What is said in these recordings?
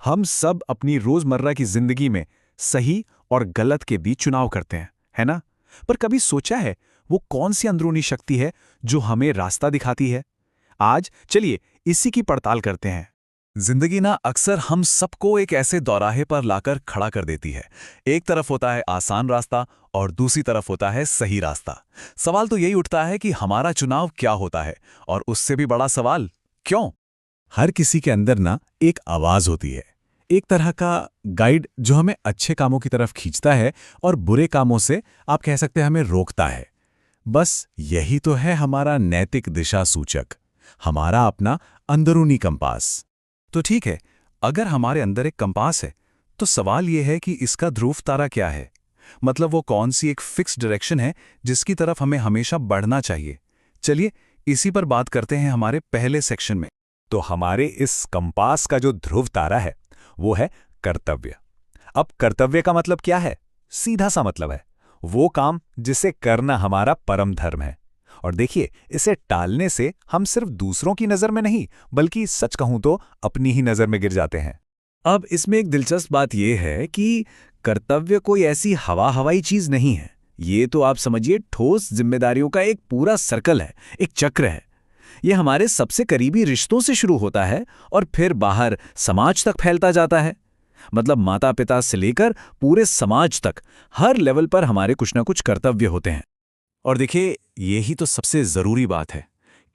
हम सब अपनी रोजमर्रा की जिंदगी में सही और गलत के बीच चुनाव करते हैं, है ना? पर कभी सोचा है वो कौन सी अंदरूनी शक्ति है जो हमें रास्ता दिखाती है? आज चलिए इसी की पड़ताल करते हैं। जिंदगी ना अक्सर हम सबको एक ऐसे दौराहे पर लाकर खड़ा कर देती है। एक तरफ होता है आसान रास्ता और दूसरी तरफ होता है सही रास्ता। सवाल तो यही उठता है कि हमारा चुनाव क्या होता है, और उससे भी बड़ा सवाल, क्यों? हर किसी के अंदर ना एक आवाज होती है, एक तरह का गाइड जो हमें अच्छे कामों की तरफ खींचता है और बुरे कामों से, आप कह सकते हैं, हमें रोकता है। बस यही तो है हमारा नैतिक दिशा सूचक, हमारा अपना अंदरूनी कंपास। तो ठीक है, अगर हमारे अंदर एक कंपास है, तो सवाल यह है कि इसका ध्रुव तारा क्या है? मतलब वो कौन सी एक फिक्स डायरेक्शन है जिसकी तरफ हमें हमेशा बढ़ना चाहिए? चलिए इसी पर बात करते हैं हमारे पहले सेक्शन में। तो हमारे इस कंपास का जो ध्रुव तारा है वो है कर्तव्य। अब कर्तव्य का मतलब क्या है? सीधा सा मतलब है वो काम जिसे करना हमारा परम धर्म है। और देखिए, इसे टालने से हम सिर्फ दूसरों की नजर में नहीं, बल्कि सच कहूं तो अपनी ही नजर में गिर जाते हैं। अब इसमें एक दिलचस्प बात यह है कि कर्तव्य कोई ऐसी हवाई चीज नहीं है। ये तो आप समझिए ठोस जिम्मेदारियों का एक पूरा सर्कल है, एक चक्र है। ये हमारे सबसे करीबी रिश्तों से शुरू होता है और फिर बाहर समाज तक फैलता जाता है। मतलब माता पिता से लेकर पूरे समाज तक हर लेवल पर हमारे कुछ ना कुछ कर्तव्य होते हैं। और देखिए, यही तो सबसे जरूरी बात है।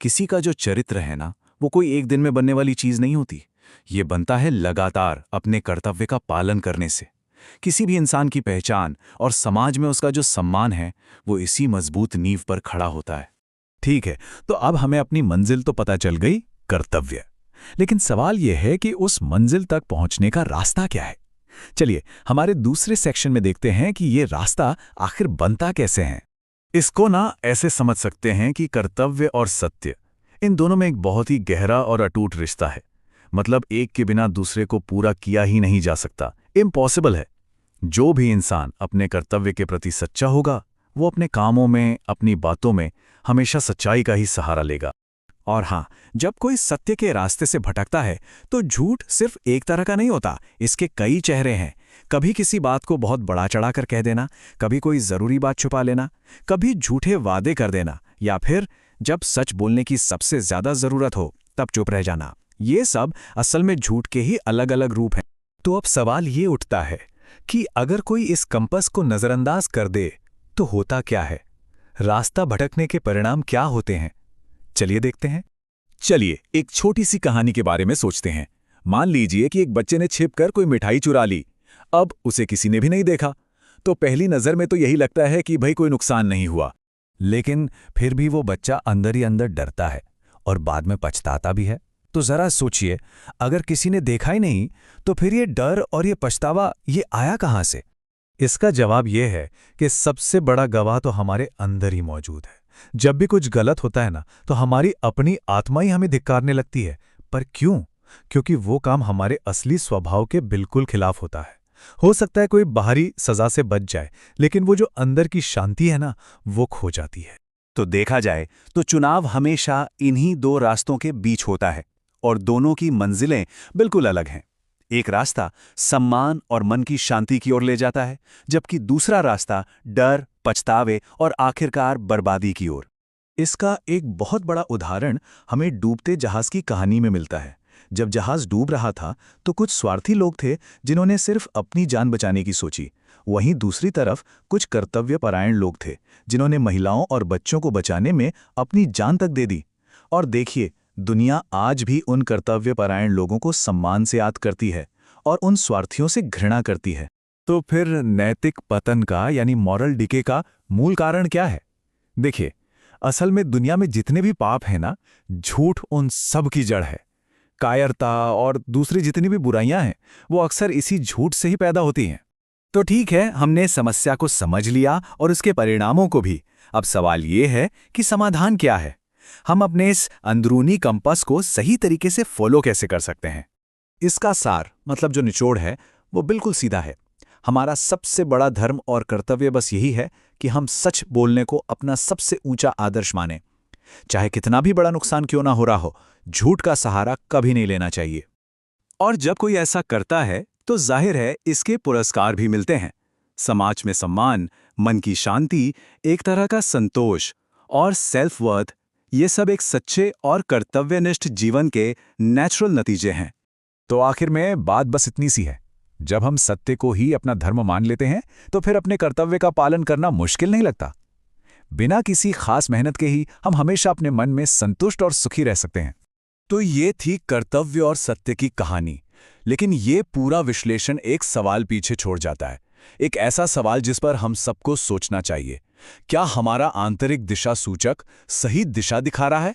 किसी का जो चरित्र है ना, वो कोई एक दिन में बनने वाली चीज नहीं होती। ये बनता है लगातार अपने कर्तव्य का पालन करने से। किसी भी इंसान की पहचान और समाज में उसका जो सम्मान है, वो इसी मजबूत नींव पर खड़ा होता है। ठीक है, तो अब हमें अपनी मंजिल तो पता चल गई, कर्तव्य। लेकिन सवाल यह है कि उस मंजिल तक पहुंचने का रास्ता क्या है? चलिए हमारे दूसरे सेक्शन में देखते हैं कि ये रास्ता आखिर बनता कैसे है। इसको ना ऐसे समझ सकते हैं कि कर्तव्य और सत्य, इन दोनों में एक बहुत ही गहरा और अटूट रिश्ता है। मतलब एक के बिना दूसरे को पूरा किया ही नहीं जा सकता, इम्पॉसिबल है। जो भी इंसान अपने कर्तव्य के प्रति सच्चा होगा, वो अपने कामों में, अपनी बातों में हमेशा सच्चाई का ही सहारा लेगा। और हाँ, जब कोई सत्य के रास्ते से भटकता है, तो झूठ सिर्फ एक तरह का नहीं होता, इसके कई चेहरे हैं। कभी किसी बात को बहुत बड़ा चढ़ाकर कह देना, कभी कोई जरूरी बात छुपा लेना, कभी झूठे वादे कर देना, या फिर जब सच बोलने की सबसे ज्यादा जरूरत हो तब चुप रह जाना। ये सब असल में झूठ के ही अलग अलग रूप हैं। तो अब सवाल ये उठता है कि अगर कोई इस कंपास को नजरअंदाज कर दे तो होता क्या है? रास्ता भटकने के परिणाम क्या होते हैं? चलिए देखते हैं। चलिए एक छोटी सी कहानी के बारे में सोचते हैं। मान लीजिए कि एक बच्चे ने छिपकर कोई मिठाई चुरा ली। अब उसे किसी ने भी नहीं देखा, तो पहली नजर में तो यही लगता है कि भाई कोई नुकसान नहीं हुआ। लेकिन फिर भी वो बच्चा अंदर ही अंदर डरता है और बाद में पछताता भी है। तो जरा सोचिए, अगर किसी ने देखा ही नहीं, तो फिर ये डर और ये पछतावा ये आया कहां से? इसका जवाब ये है कि सबसे बड़ा गवाह तो हमारे अंदर ही मौजूद है। जब भी कुछ गलत होता है ना, तो हमारी अपनी आत्मा ही हमें धिक्कारने लगती है। पर क्यों? क्योंकि वो काम हमारे असली स्वभाव के बिल्कुल खिलाफ होता है। हो सकता है कोई बाहरी सजा से बच जाए, लेकिन वो जो अंदर की शांति है ना, वो खो जाती है। तो देखा जाए तो चुनाव हमेशा इन्हीं दो रास्तों के बीच होता है, और दोनों की मंजिलें बिल्कुल अलग हैं। एक रास्ता सम्मान और मन की शांति की ओर ले जाता है, जबकि दूसरा रास्ता डर, पछतावे और आखिरकार बर्बादी की ओर। इसका एक बहुत बड़ा उदाहरण हमें डूबते जहाज की कहानी में मिलता है। जब जहाज डूब रहा था, तो कुछ स्वार्थी लोग थे जिन्होंने सिर्फ अपनी जान बचाने की सोची। वहीं दूसरी तरफ कुछ कर्तव्यपरायण लोग थे जिन्होंने महिलाओं और बच्चों को बचाने में अपनी जान तक दे दी। और देखिए, दुनिया आज भी उन कर्तव्यपरायण लोगों को सम्मान से याद करती है और उन स्वार्थियों से घृणा करती है। तो फिर नैतिक पतन का, यानी मॉरल डिके का मूल कारण क्या है? देखिए, असल में दुनिया में जितने भी पाप हैं ना, झूठ उन सब की जड़ है। कायरता और दूसरी जितनी भी बुराइयां हैं, वो अक्सर इसी झूठ से ही पैदा होती हैं। तो ठीक है, हमने समस्या को समझ लिया और उसके परिणामों को भी। अब सवाल ये है कि समाधान क्या है? हम अपने इस अंदरूनी कंपास को सही तरीके से फॉलो कैसे कर सकते हैं? इसका सार, मतलब जो निचोड़ है, वो बिल्कुल सीधा है। हमारा सबसे बड़ा धर्म और कर्तव्य बस यही है कि हम सच बोलने को अपना सबसे ऊंचा आदर्श मानें। चाहे कितना भी बड़ा नुकसान क्यों ना हो रहा हो, झूठ का सहारा कभी नहीं लेना चाहिए। और जब कोई ऐसा करता है तो जाहिर है इसके पुरस्कार भी मिलते हैं। समाज में सम्मान, मन की शांति, एक तरह का संतोष और सेल्फ वर्थ, ये सब एक सच्चे और कर्तव्यनिष्ठ जीवन के नेचुरल नतीजे हैं। तो आखिर में बात बस इतनी सी है, जब हम सत्य को ही अपना धर्म मान लेते हैं तो फिर अपने कर्तव्य का पालन करना मुश्किल नहीं लगता। बिना किसी खास मेहनत के ही हम हमेशा अपने मन में संतुष्ट और सुखी रह सकते हैं। तो ये थी कर्तव्य और सत्य की कहानी। लेकिन ये पूरा विश्लेषण एक सवाल पीछे छोड़ जाता है, एक ऐसा सवाल जिस पर हम सबको सोचना चाहिए। क्या हमारा आंतरिक दिशा सूचक सही दिशा दिखा रहा है,